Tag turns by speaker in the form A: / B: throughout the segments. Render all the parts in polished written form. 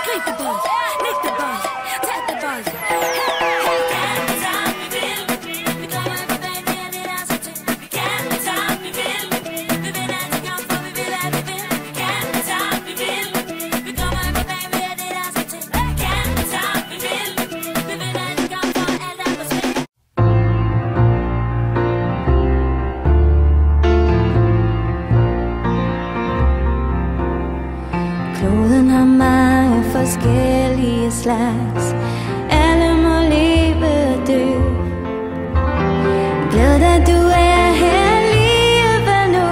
A: Grib det bold, nik det bold, tag det bold.
B: Kloden har mange forskellige slags. Alle må leve og dø. Glæd dig, du er her alligevel nu.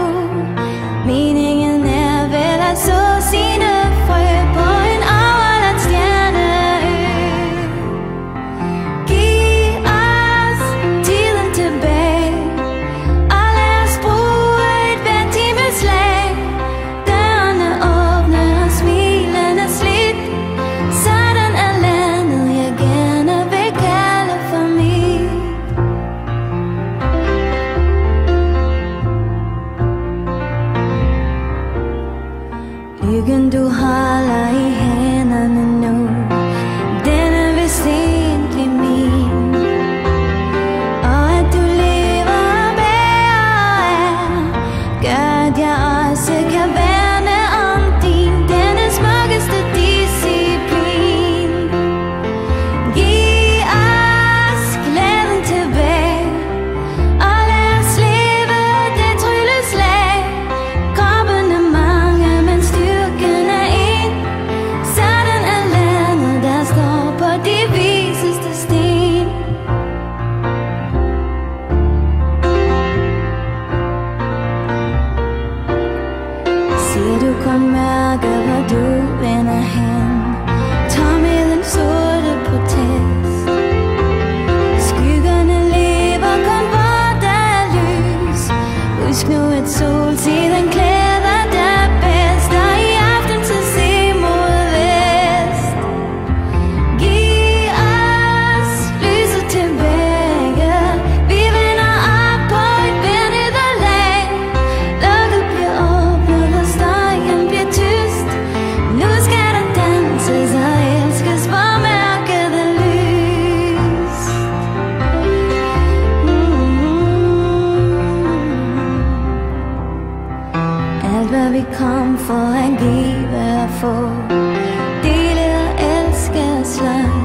B: Meningen er vel at så sine frø på en overladt stjerneø. Giv os tiden tilbage, og lad os bruge et hvert timeslag. Dørene åbne og smilende slidt. Sådan er landet, jeg gerne vil kalde for mit. Lykken du holder i hænderne nu, den er vist egentlig min. Og at du lever med og er, gør at jeg også kan værne om din, denne smukkeste disciplin. Giv os glæden tilbage, og lad os leve det trylleslag. Kroppen er mange, men styrken er en. Sådan er landet, der står på de viseste sten. Ser du kun mørke, hvor du vender hen? Tomheden sorte protest. Skyggerne lever kun, hvor der er lys. Husk nu, at solsiden klæder dig bedst, og i aften så se mod vest. Giv os lyset tilbage. Vi vender op på et vejrnederlag. Lukket bliver åbnet, og støjen bliver tyst. Nu skal der danses og elskes, hvor mørket er lyst. Alt hvad vi kom for at give og få, dele og elske og slå.